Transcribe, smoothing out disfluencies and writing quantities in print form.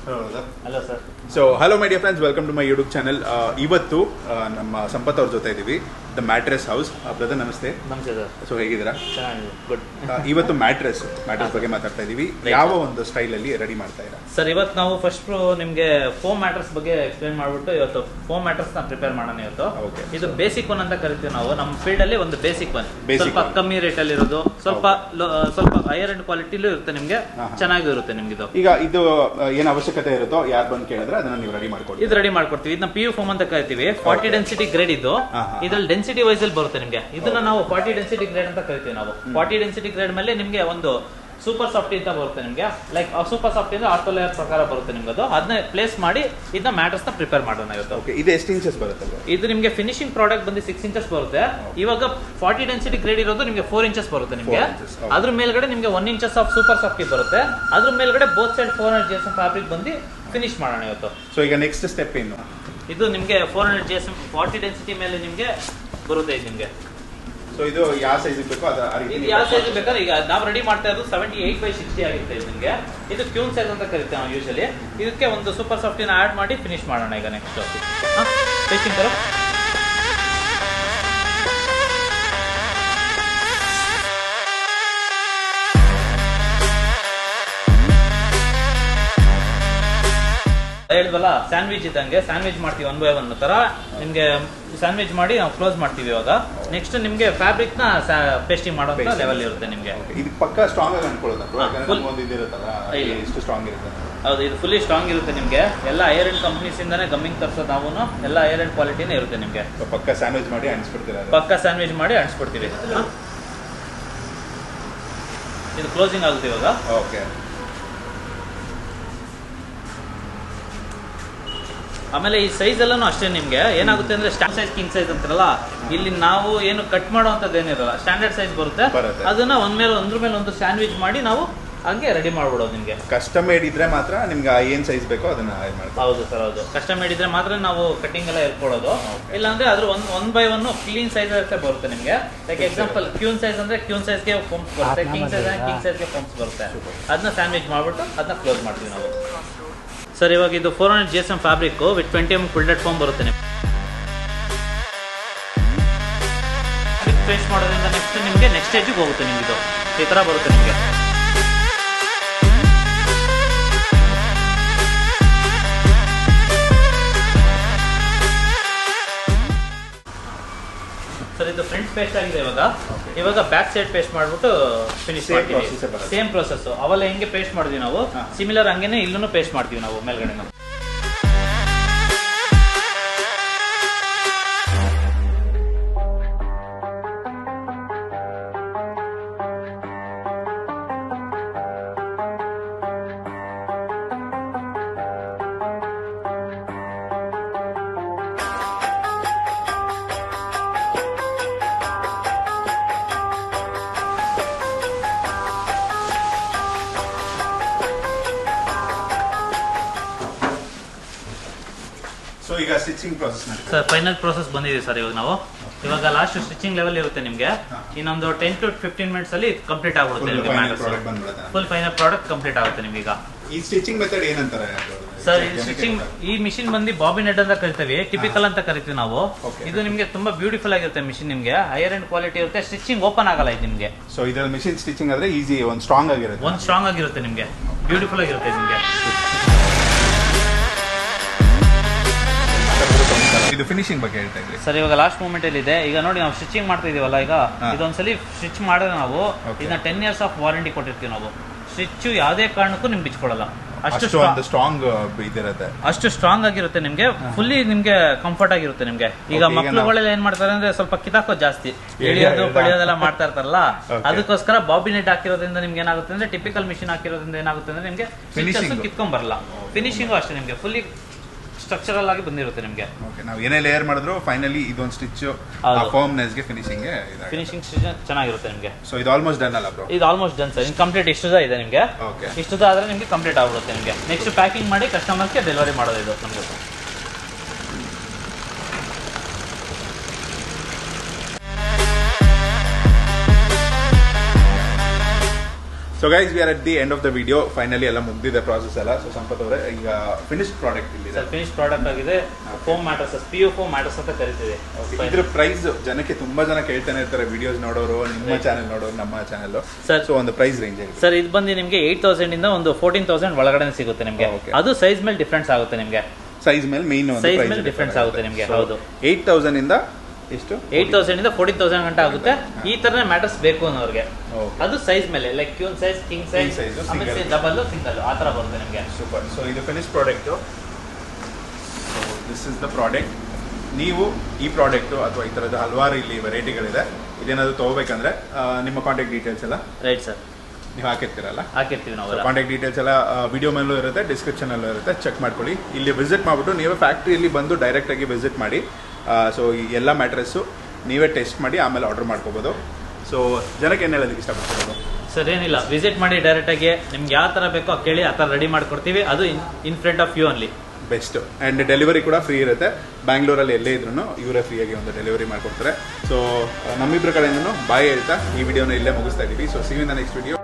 Hello sir. So hello my dear friends, welcome to my YouTube channel. ಇವತ್ತು ನಮ್ಮ ಸಂಪತ್ ಅವ್ರ ಜೊತೆ ಇದ್ದೀವಿ, ದ ಮ್ಯಾಟ್ರೆಸ್ ಹೌಸ್. ಬ್ರದರ್ ನಮಸ್ತೆ. ನಮಸ್ತೆ ಸರ್. ಸೊ ಹೇಗಿದ್ದೀರಾ? ಚೆನ್ನಾಗಿದೆ, ಗುಡ್. ಇವತ್ತು ಮ್ಯಾಟ್ರೆಸ್ ಬಗ್ಗೆ ಮಾತಾಡ್ತಾ ಇದ್ದೀವಿ. ಯಾವ ಒಂದು ಸ್ಟೈಲಲ್ಲಿ ರೆಡಿ ಮಾಡ್ತಾ ಇದ್ದೀರಾ ಸರ್? ಇವತ್ತು ನಾವು ಫಸ್ಟ್ ನಿಮಗೆ ಫೋಮ್ ಮ್ಯಾಟ್ರೆಸ್ ಬಗ್ಗೆ ಎಕ್ಸ್ಪ್ಲೇನ್ ಮಾಡ್ಬಿಟ್ಟು ಇವತ್ತು ಫೋಮ್ ಮ್ಯಾಟ್ರೆಸ್ ನ ಪ್ರಿಪೇರ್ ಮಾಡೋಣ ಇವತ್ತು. ಇದು ಬೇಸಿಕ್ ಒನ್ ಅಂತ ಕರಿತೀವಿ ನಾವು ನಮ್ಮ ಫೀಲ್ಡ್ ಅಲ್ಲಿ. ಒಂದು ಬೇಸಿಕ್ ಒನ್, ಸ್ವಲ್ಪ ಕಮ್ಮಿ ರೇಟ್ ಅಲ್ಲಿ ಇರೋದು, ಸ್ವಲ್ಪ ಹೈಯರ್ ಎಂಡ್ ಕ್ವಾಲಿಟಿಲೂ ಇರುತ್ತೆ, ನಿಮಗೆ ಚೆನ್ನಾಗಿರುತ್ತೆ ನಿಮ್ಗೆ. ಈಗ ಇದು ಏನು ಅವಶ್ಯಕತೆ ಇರುತ್ತೋ ಯಾರು ಬಂದು ಕೇಳಿದ್ರೆ ಅದನ್ನ ನೀವು ರೆಡಿ ಮಾಡ್ಕೊಡ್ತೀವಿ. ಇದು ರೆಡಿ ಮಾಡ್ಕೊಡ್ತೀವಿ. ಇದನ್ನ PU ಫೋಮ್ ಅಂತ ಕರಿತೀವಿ. 40 ಡೆನ್ಸಿಟಿ ಗ್ರೇಡ್ ಇದು. ಇದ್ರಲ್ಲಿ ಡೆನ್ಸಿಟಿ ವೈಸ್ ಅಲ್ಲಿ ಬರುತ್ತೆ ನಿಮಗೆ. ಇದನ್ನ ನಾವು 40 ಡೆನ್ಸಿಟಿ ಗ್ರೇಡ್ ಅಂತ ಕರಿತೀವಿ ನಾವು. 40 ಡೆನ್ಸಿಟಿ ಗ್ರೇಡ್ ಮೇಲೆ ನಿಮಗೆ ಒಂದು ಸೂಪರ್ ಸಾಫ್ಟ್ ಅಂತ ಬರುತ್ತೆ ನಿಮಗೆ. ಲೈಕ್ ಸೂಪರ್ ಸಾಫ್ಟ್ ಅಂದ್ರೆ ಆರ್ಥೋ ಲೇಯರ್ ಪ್ರಕಾರ ಬರುತ್ತೆ ನಿಮ್ಗೆ. ಅದು ಅದನ್ನ ಪ್ಲೇಸ್ ಮಾಡಿ ಇದನ್ನ ಮ್ಯಾಟ್ರೆಸ್ ನ ಪ್ರಿಪೇರ್ ಮಾಡೋಣ ಇವತ್ತು. ಇದು ಎಷ್ಟು ಇಂಚಸ್ ಬರುತ್ತೆ? ಇದು ನಿಮಗೆ ಫಿನಿಶಿಂಗ್ ಪ್ರಾಡಕ್ಟ್ ಬಂದು 6 ಇಂಚಸ್ ಬರುತ್ತೆ. ಇವಾಗ 40 ಡೆನ್ಸಿಟಿ ಗ್ರೇಡ್ ಇರೋದು ನಿಮಗೆ 4 ಇಂಚಸ್ ಬರುತ್ತೆ ನಿಮಗೆ. ಅದ್ರ ಮೇಲ್ಗಡೆ ನಿಮಗೆ 1 ಇಂಚಸ್ ಆಫ್ ಸೂಪರ್ ಸಾಫ್ಟ್ ಬರುತ್ತೆ. ಅದ್ರ ಮೇಲ್ಗಡೆ ಬೋತ್ ಸೈಡ್ 400 GSM ಫ್ಯಾಬ್ರಿಕ್ ಬಂದು ಫಿನಿಶ್ ಮಾಡೋಣ ಇವತ್ತು. ಸೊ ಈಗ ನೆಕ್ಸ್ಟ್ ಸ್ಟೆಪ್ ಏನು? ಇದು ನಿಮಗೆ 400 GSM 40 ಡೆನ್ಸಿಟಿ ಮೇಲೆ ನಿಮಗೆ ಬರುತ್ತೆ ಇದು ನಿಮಗೆ. ಸೊ ಇದು ಯಾವ ಸೈಜ್ ಬೇಕೋ ಇದು ಯಾವ ಸೈಜ್ ಬೇಕಾದ್ರೆ ಈಗ ನಾವು ರೆಡಿ ಮಾಡ್ತಾ ಇರೋದು 78/60 ಆಗಿರುತ್ತೆ ಇದು ನಿಮಗೆ. ಇದು ಕ್ಯೂನ್ ಸೈಜ್ ಅಂತ ಕರಿತೀವಿ ನಾವು ಯೂಶಲಿ. ಇದಕ್ಕೆ ಒಂದು ಸೂಪರ್ ಸಾಫ್ಟ್ ಆಡ್ ಮಾಡಿ ಫಿನಿಶ್ ಮಾಡೋಣ ಈಗ ನೆಕ್ಸ್ಟ್. ಟೇಕಿಂಗ್ ತರ ಹೇಳಿದ್ವಲ್ಲ, ಸ್ಯಾಂಡ್ವಿಚ್ ಇದ್ದಂಗೆ ಸ್ಯಾಂಡ್ವಿಚ್ ಮಾಡ್ತೀವಿ 1 by 1 ತರ ನಿಮ್ಗೆ ಸ್ಯಾಂಡ್ವಿಚ್ ಮಾಡಿ ನಾವು ಕ್ಲೋಸ್ ಮಾಡ್ತೀವಿ. ಇವಾಗ ನೆಕ್ಸ್ಟ್ ನಿಮ್ಗೆ ಫ್ಯಾಬ್ರಿಕ್ ನ ಪೇಸ್ಟಿಂಗ್ ಮಾಡೋ ಲೆವೆಲ್ ಇರುತ್ತೆ ನಿಮ್ಗೆ. ಇದು ಪಕ್ಕಾ ಸ್ಟ್ರಾಂಗ್ ಆಗಿ ಹೌದು, ಇದು ಫುಲ್ಲಿ ಸ್ಟ್ರಾಂಗ್ ಇರುತ್ತೆ ನಿಮ್ಗೆ. ಎಲ್ಲ ಹೈಯರ್ ಎಂಡ್ ಕಂಪ್ನೀಸ್ ಇಂದಾನೆ ಗಮ್ಮಿಂಗ್ ತರಿಸೋದು ನಾವು. ಎಲ್ಲ ಹೈಯರ್ ಎಂಡ್ ಕ್ವಾಲಿಟಿನೇ ಇರುತ್ತೆ ನಿಮ್ಗೆ. ಪಕ್ಕಾ ಸ್ಯಾಂಡ್ವಿಚ್ ಮಾಡಿ ಅಣಿಸ್ಬಿಡ್ತೀರಾ? ಪಕ್ಕಾ ಸ್ಯಾಂಡ್ವಿಚ್ ಮಾಡಿ ಅಣಿಸ್ಬಿಡ್ತೀವಿ. ಇದು ಕ್ಲೋಸಿಂಗ್ ಆಗುತ್ತೆ ಇವಾಗ. ಓಕೆ. ಆಮೇಲೆ ಈ ಸೈಜ್ ಎಲ್ಲಾನು ಅಷ್ಟೇ ನಿಮ್ಗೆ ಏನಾಗುತ್ತೆ ಅಂದ್ರೆ ಸ್ಟ್ಯಾಂಡರ್ಡ್ ಸೈಜ್ ಕಿಂಗ್ ಸೈಜ್ ಅಂತಾರಲ್ಲ, ಇಲ್ಲಿ ನಾವು ಏನು ಕಟ್ ಮಾಡುವಂತದ್ದು ಏನಿರಲ್ಲ, ಸ್ಟ್ಯಾಂಡರ್ಡ್ ಸೈಜ್ ಬರುತ್ತೆ. ಅದನ್ನ ಒಂದ್ರ ಮೇಲೆ ಒಂದು ಸ್ಯಾಂಡ್ವಿಚ್ ಮಾಡಿ ನಾವು ಹಂಗೆ ರೆಡಿ ಮಾಡ್ಬಿಡೋದು ನಿಮ್ಗೆ. ಕಸ್ಟಮ್ ಮೇಡ್ ಇದ್ರೆ ಮಾತ್ರ ನಿಮ್ಗೆ ಏನ್ ಸೈಜ್ ಬೇಕೋ ಅದನ್ನ ಹೌದು ಸರ್, ಹೌದು. ಕಸ್ಟಮ್ ಮೇಡ್ ಇದ್ರೆ ಮಾತ್ರ ನಾವು ಕಟಿಂಗ್ ಎಲ್ಲ ಇರ್ಕೊಳ್ಳೋದು. ಇಲ್ಲಾಂದ್ರೆ ಅದ್ರ 1 by 1 ಕ್ಲೀನ್ ಸೈಜ್ ಅಷ್ಟೇ ಬರುತ್ತೆ ನಿಮ್ಗೆ. ಲೈಕ್ ಎಕ್ಸಾಂಪಲ್ ಕ್ಯೂನ್ ಸೈಜ್ ಅಂದ್ರೆ ಕ್ಯೂನ್ ಸೈಜ್ಗೆ ಫೋಮ್ಸ್ ಬರುತ್ತೆ, ಕಿಂಗ್ ಸೈಜ್ ಅಂದ್ರೆ ಕಿಂಗ್ ಸೈಜ್ಗೆ ಫೋಮ್ಸ್ ಬರುತ್ತೆ. ಅದನ್ನ ಸ್ಯಾಂಡ್ವಿಚ್ ಮಾಡ್ಬಿಟ್ಟು ಅದನ್ನ ಕ್ಲೋಸ್ ಮಾಡ್ತೀವಿ ನಾವು. ಸರ್ ಇವಾಗ ಇದು 400 GSM ಫ್ಯಾಬ್ರಿಕ್ ವಿತ್ 20 mm ಫಿಲ್ಟೆಡ್ ಫೋಮ್ ಬರುತ್ತೆ ನಿಮ್ಗೆ. ಪೇಸ್ಟ್ ಮಾಡೋದ್ರಿಂದ ನೆಕ್ಸ್ಟ್ ಸ್ಟೇಜಿಗೆ ಹೋಗುತ್ತೆ ನಿಮ್ಗೆ. ಇದು ಈ ತರ ಬರುತ್ತೆ ನಿಮಗೆ. ಸರ್ ಇದು ಫ್ರಂಟ್ ಪೇಸ್ಟ್ ಆಗಿದೆ. ಇವಾಗ ಬ್ಯಾಕ್ ಸೈಡ್ ಪೇಸ್ಟ್ ಮಾಡ್ಬಿಟ್ಟು ಫಿನಿಶ್ ಮಾಡ್ತೀವಿ. Same process. ಅವೆಲ್ಲ ಹೆಂಗೆ ಪೇಸ್ಟ್ ಮಾಡಿದ್ವಿ ನಾವು, ಸಿಮಿಲರ್ ಹಂಗೇನೆ ಇಲ್ಲೂ ಪೇಸ್ಟ್ ಮಾಡ್ತೀವಿ ನಾವು ಮೇಲ್ಗಡೆ. ನಾವು ಈಗ stitching process sir final process ಬಂದಿದೆ ಸರ್. ಇವಾಗ ಲಾಸ್ಟ್ ಸ್ಟಿಚಿಂಗ್ ಲೆವೆಲ್ ಇರುತ್ತೆ ನಿಮಗೆ. ಇನ್ನೊಂದು 10 to 15 ಮಿನಿಟ್ಸ್ ಅಲ್ಲಿ ಕಂಪ್ಲೀಟ್ ಆಗ್ಬಿಡುತ್ತೆ ನಿಮಗೆ. ಫುಲ್ ಫೈನಲ್ ಪ್ರಾಡಕ್ಟ್ ಕಂಪ್ಲೀಟ್ ಆಗುತ್ತೆ ನಿಮ್ಗೆ. ಈಗ ಈ ಸ್ಟಿಚಿಂಗ್ ಮೆಥಡ್ ಏನಂತಾರೆ ಸರ್? ಈ ಮಿಷಿನ್ ಬಂದು ಬಾಬಿನ್ ಹೆಡ್ ಅಂತ ಕರಿತೀವಿ, ಟಿಪಿಕಲ್ ಅಂತ ಕರಿತೀವಿ ನಾವು. ಇದು ನಿಮ್ಗೆ ತುಂಬಾ ಬ್ಯೂಟಿಫುಲ್ ಆಗಿರುತ್ತೆ ಮಿಷಿನ್. ನಿಮ್ಗೆ ಹೈಯರ್ ಎಂಡ್ ಕ್ವಾಲಿಟಿ ಇರುತ್ತೆ, ಸ್ಟಿಚಿಂಗ್ ಓಪನ್ ಆಗಲ್ಲ ಇದು ನಿಮ್ಗೆ. ಸೊ ಇದ್ರಲ್ಲಿ ಮಿಷಿನ್ ಸ್ಟಿಚಿಂಗ್ ಆದ್ರೆ ಈಸಿ, ಒಂದು ಸ್ಟ್ರಾಂಗ್ ಆಗಿರುತ್ತೆ ನಿಮ್ಗೆ, ಬ್ಯೂಟಿಫುಲ್ ಆಗಿರುತ್ತೆ ನಿಮ್ಗೆ. ಇದು ಫಿನಿಶಿಂಗ್ ಬಗ್ಗೆ ಹೇಳ್ತಾ ಇದ್ರಿ ಸರ್. ಇವಾಗ ಲಾಸ್ಟ್ ಮೂಮೆಂಟ್ ಅಲ್ಲಿ ಇದೆ. ಈಗ ನೋಡಿ ನಾವು ಸ್ಟಿಚಿಂಗ್ ಮಾಡ್ತಾ ಇದೀವಲ್ಲ, ಈಗ ಇದೊಂದ್ಸಲಿ ಸ್ಟಿಚ್ ಮಾಡಿದ್ರೆ ನಾವು ಇದನ್ನ 10 years ಆಫ್ ವಾರಂಟಿ ಕೊಟ್ಟಿರ್ತೀವಿ ನಾವು. ಸ್ಟಿಚ್ ಯಾವುದೇ ಕಾರಣಕ್ಕೂ ನಿಮ್ಗೆ ಬಿಚ್ಕೊಳ್ಳಲ್ಲ. ಅಷ್ಟು ಸ್ಟ್ರಾಂಗ್ ಇದಿರುತ್ತೆ, ಅಷ್ಟು ಸ್ಟ್ರಾಂಗ್ ಆಗಿರುತ್ತೆ ನಿಮ್ಗೆ. ಫುಲ್ಲಿ ನಿಮ್ಗೆ ಕಂಫರ್ಟ್ ಆಗಿರುತ್ತೆ ನಿಮ್ಗೆ. ಈಗ ಮಕ್ಕಳುಗಳೆಲ್ಲ ಏನ್ ಮಾಡ್ತಾರೆ ಅಂದ್ರೆ ಸ್ವಲ್ಪ ಕಿತಾಕೋದು ಜಾಸ್ತಿ, ಎಳಿಯೋದು ಪಳಿಯೋದೆಲ್ಲ ಮಾಡ್ತಾ ಇರ್ತಾರಲ್ಲ, ಅದಕ್ಕೋಸ್ಕರ ಬಾಬಿನ್ ಹೆಡ್ ಹಾಕಿರೋದ್ರಿಂದ ನಿಮ್ಗೆ ಏನಾಗುತ್ತೆ ಅಂದ್ರೆ, ಟಿಪಿಕಲ್ ಮಿಷಿನ್ ಹಾಕಿರೋದ್ರಿಂದ ಏನಾಗುತ್ತೆ ಅಂದ್ರೆ ನಿಮ್ಗೆ ಕಿತ್ಕೊಂಡ್ ಬರಲ್ಲ. ಫಿನಿಶಿಂಗು ಅಷ್ಟೇ ನಿಮ್ಗೆ ಫುಲ್ಲಿ ಸ್ಟ್ರಕ್ಚರಲ್ ಆಗಿ ಬಂದಿರುತ್ತೆ ನಿಮ್ಗೆ. ನಾವು ಏನೇ ಲೇಯರ್ ಮಾಡಿದ್ರು ಫೈನಲಿ ಇದೊಂದು ಸ್ಟಿಚ್ ಫೋಮ್ನೆಸ್ ಗೆ ಫಿನಿಶಿಂಗ್ ಚೆನ್ನಾಗಿರುತ್ತೆ ನಿಮ್ಗೆ. ಸೊ ಇದು ಆಲ್ಮೋಸ್ಟ್ ಡನ್ ಅಲ್ಲ ಬ್ರೋ? ಇದು ಆಲ್ಮೋಸ್ಟ್ ಡನ್ ಸರ್. ಕಂಪ್ಲೀಟ್ ಇಷ್ಟುದ ಇದೆ ನಿಮ್ಗೆ. ಇಷ್ಟುದ ಆದ್ರೆ ನಿಮ್ಗೆ ಕಂಪ್ಲೀಟ್ ಆಗ್ಬಿಡುತ್ತೆ ನಿಮ್ಗೆ. ನೆಕ್ಸ್ಟ್ ಪ್ಯಾಕಿಂಗ್ ಮಾಡಿ ಕಸ್ಟಮರ್ಗೆ ಡೆಲಿವರಿ ಮಾಡೋದು ಇದು ನಮ್ಗೆ. So guys we are at the end of the video. Finally ಎಲ್ಲ ಮುಗ್ದಿದೆ ಪ್ರಾಸೆಸ್ ಎಲ್ಲ. ಸೊ ಸಂಪತ್ ಅವರೇ, ಈಗ ಫಿನಿಶ್ಡ್ ಪ್ರಾಡಕ್ಟ್ ಇಲ್ಲಿ ಸರ್ ಫಿನಿಶ್ ಪ್ರಾಡಕ್ಟ್ ಆಗಿದೆ. Foam mattress, PU foam mattress ಅಂತ ಕರಿತೀವಿ. ಇದ್ರ ಪ್ರೈಸ್ ಜನಕ್ಕೆ ತುಂಬಾ ಜನ ಕೇಳ್ತಾನೆ ಇರ್ತಾರೆ, ವಿಡಿಯೋಸ್ ನೋಡೋರು, ನಿಮ್ಮ ಚಾನೆಲ್ ನೋಡೋರು, ನಮ್ಮ ಚಾನೆಲ್. ಸರ್ ಸೊ ಒಂದು ಪ್ರೈಸ್ ರೇಂಜ್ ಇದೆ ಸರ್. ಇದು ಬಂದು ನಿಮಗೆ 8,000 ಇಂದ ಒಂದು 14,000 ಒಳಗಡೆ ಸಿಗುತ್ತೆ ನಿಮಗೆ. ಅದು ಸೈಜ್ ಮೇಲೆ ಡಿಫ್ರೆನ್ಸ್ ಆಗುತ್ತೆ ನಿಮಗೆ. ಸೈಜ್ ಮೇಲೆ ಮೇನ್ ಸೈಜ್ ಮೇಲೆ ಡಿಫ್ರೆನ್ಸ್ ಆಗುತ್ತೆ ನಿಮಗೆ. ಹೌದು, 8,000 ಇಂದ ಎಷ್ಟು 8,000 ಇಂದ 14,000 ಗಂಟ ಆಗುತ್ತೆ. ಈ ತರನೇ ಮ್ಯಾಟರ್ಸ್ ಬೇಕು ಅನ್ನೋರಿಗೆ ಅದು ಸೈಜ್ ಮೇಲೆ, ಲೈಕ್ ಕ್ಯೂನ್ ಸೈಜ್, ಕಿಂಗ್ ಸೈಜ್, ಆಮೇಲೆ ಡಬಲ್, ಸಿಂಗಲ್ ಆ ತರ ಬರುತ್ತೆ ನಿಮಗೆ. ಸೂಪರ್. ಸೊ ಇದು finish product. This is the product. ನೀವು ಈ ಪ್ರಾಡಕ್ಟ್ ಅಥವಾ ಈ ತರದ ಹಲವಾರು ಇಲ್ಲಿ ವೆರೈಟಿಗಳಿದೆ, ಇದೇನಾದ್ರು ತಗೋಬೇಕಂದ್ರೆ ನಿಮ್ಮ ಕಾಂಟ್ಯಾಕ್ಟ್ ಡೀಟೇಲ್ಸ್ ಎಲ್ಲ ರೈಟ್ ಸರ್ ನೀವು ಹಾಕಿರ್ತೀರಲ್ಲ, ಹಾಕಿರ್ತೀವಿ ನಾವು. ಕಾಂಟ್ಯಾಕ್ಟ್ ಡೀಟೇಲ್ಸ್ ಎಲ್ಲ ವಿಡಿಯೋ ಮೇಲೂ ಇರುತ್ತೆ, ಡಿಸ್ಕ್ರಿಪ್ಷನ್ ಅಲ್ಲೂ ಇರುತ್ತೆ, ಚೆಕ್ ಮಾಡ್ಕೊಳ್ಳಿ. ಇಲ್ಲಿ ವಿಸಿಟ್ ಮಾಡ್ಬಿಟ್ಟು ನೀವೇ ಫ್ಯಾಕ್ಟ್ರಿಯಲ್ಲಿ ಬಂದು ಡೈರೆಕ್ಟ್ ಆಗಿ ವಿಸಿಟ್ ಮಾಡಿ. ಸೊ ಈ ಎಲ್ಲ ಮ್ಯಾಟ್ರಸ್ಸು ನೀವೇ ಟೆಸ್ಟ್ ಮಾಡಿ ಆಮೇಲೆ ಆರ್ಡರ್ ಮಾಡ್ಕೋಬೋದು. ಸೊ ಜನಕ್ಕೆ ಏನು ಹೇಳೋದಕ್ಕೆ ಇಷ್ಟಪಡ್ತಿರೋದು? ಸರ್ ಏನಿಲ್ಲ, ವಿಸಿಟ್ ಮಾಡಿ ಡೈರೆಕ್ಟಾಗಿ ನಿಮ್ಗೆ ಯಾವ ಥರ ಬೇಕೋ ಕೇಳಿ ಆ ಥರ ರೆಡಿ ಮಾಡ್ಕೊಡ್ತೀವಿ. ಅದು in front of you only. Best. And delivery ಕೂಡ ಫ್ರೀ ಇರುತ್ತೆ. ಬ್ಯಾಂಗ್ಳೂರಲ್ಲಿ ಎಲ್ಲೇ ಇದ್ರೂ ಇವರೇ ಫ್ರೀಯಾಗಿ ಒಂದು ಡೆಲಿವರಿ ಮಾಡಿಕೊಡ್ತಾರೆ. ಸೊ ನಮ್ಮಿಬ್ಬರ ಕಡೆಯಿಂದನೂ ಬಾಯ್ ಹೇಳ್ತಾ ಈ ವಿಡಿಯೋನ ಇಲ್ಲೇ ಮುಗಿಸ್ತಾ ಇದ್ದೀವಿ. So see you in the next video.